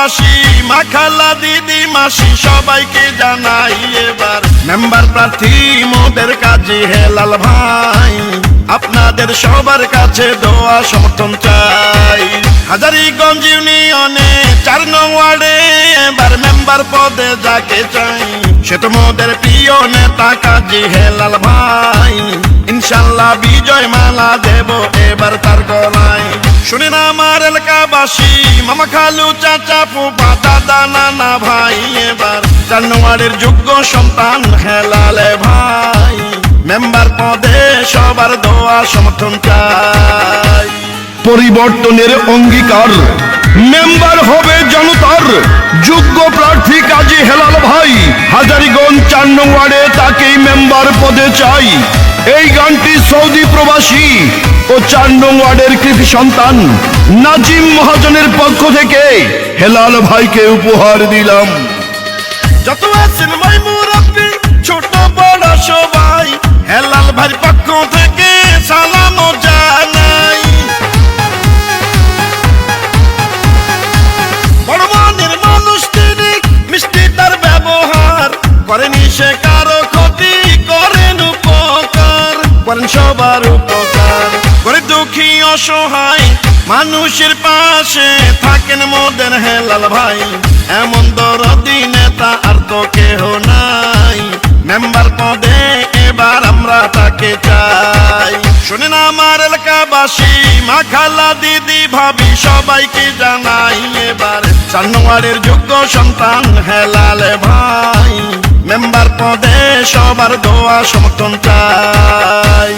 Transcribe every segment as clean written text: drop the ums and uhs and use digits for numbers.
এলাকাবাসী, মা খালা দিদি মাসি সবাইকে জানাই এবার মেম্বার প্রার্থী মোদের কাজী হেলাল ভাই, আপনাদের সবার কাছে দোয়া সমর্থন চাই। হাজারীগঞ্জ ইউনিয়নে 4 নং ওয়ার্ডে এবার মেম্বার পদে যাকে চাই, সে তো মোদের প্রিয় নেতা কাজী হেলাল ভাই। ইনশাল্লাহ বিজয় মালা দেব এবার তার গলায়। শুনেন আমার এলাকাবাসী, মামা খালু চাচা ফুফা দাদা নানা ভাই, এবার 4 নং ওয়ার্ডের যোগ্য সন্তান হেলাল ভাই, মেম্বার পদে সবার দোয়া সমর্থন চাই। পরিবর্তনের অঙ্গীকার, মেম্বার হবে জনতার, যোগ্য প্রার্থী কাজী হেলাল ভাই। হাজারীগঞ্জ 4 নং ওয়ার্ডে তাকেই মেম্বার পদে চাই। এই গানটি সৌদি প্রবাসী ও 4 নং ওয়ার্ডের কৃতি সন্তান নাজিম মহাজনের পক্ষ থেকে হেলাল ভাইকে উপহার দিলাম। যত আছেন ভাই মুরব্বি ছোট বড় সবাই, হেলাল ভাইয়ের পক্ষ থেকে সালাম জানাই। বড় মনের মানুষ তিনি, মিষ্টি তার ব্যবহার, করেনি সে কারো ক্ষতি, করেন উপকার, করেন সবার উপকার। গরিব দুঃখী অসহায় মানুষের পাশে থাকেন মোদের হেলাল ভাই, এমন দরদি নেতা আর তো কেহ নাই, মেম্বার পদে এবার আমরা তাকে চাই। শুনেন আমার এলাকাবাসী, মা খালা দিদি ভাবি সবাইকে জানাই এবার 4 নং ওয়ার্ডের যোগ্য সন্তান হেলাল ভাই, মেম্বার পদে সবার দোয়া সমর্থন চাই।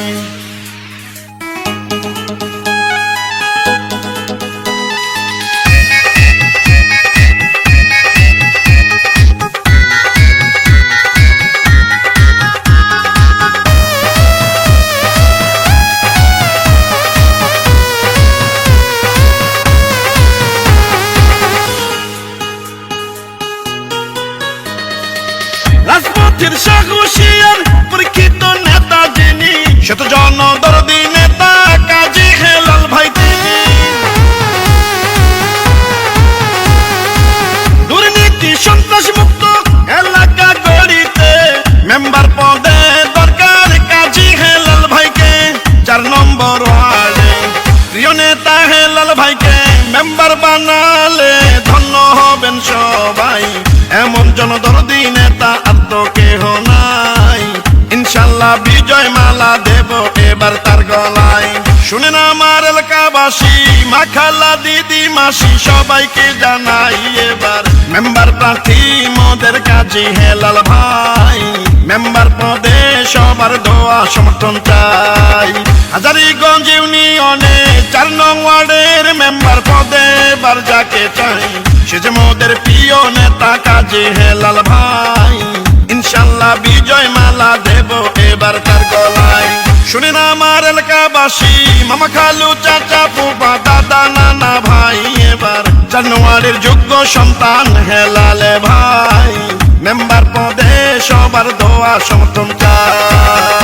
রাজপথের সাহসিয়ার পরীক্ষিত নেতা যিনি, সে তো জনদরদি নেতা কাজী হেলাল ভাই তিনি। দুর্নীতি সন্ত্রাস মুক্ত এলাকা গড়িতে মেম্বার পদে দরকার কাজী হেলাল ভাইকে। 4 নম্বর ওয়ার্ডে প্রিয় নেতা হেলাল ভাইকে মেম্বার বানালে ধন্য হবেন সবাই, এমন জনদরদি নেতা আর তো কেহ নাই। ইনশাল্লাহ বিজয় মালা দেব এবার তার গলায়। শুনেন আমার এলাকাবাসী, মা খালা দিদি মাসি সবাইকে জানাই এবার মেম্বার প্রার্থী মোদের কাজী হেলাল ভাই, মেম্বার পদে সবার দোয়া সমর্থন চাই। হাজারীগঞ্জ ইউনিয়নে 4 নং ওয়ার্ডের মেম্বার পদে এবার যাকে চাই, সে যে মোদের প্রিয় নেতা কাজী হেলাল ভাই। ইনশাল্লাহ বিজয় মালা দেব এবার তার গলায়। শুনেন আমার এলাকাবাসী, মামা খালু চাচা ফুফা দাদা নানা ভাই, এবার 4 নং ওয়ার্ডের যোগ্য সন্তান হেলাল ভাই, মেম্বার পদে সবার দোয়া সমর্থন চাই।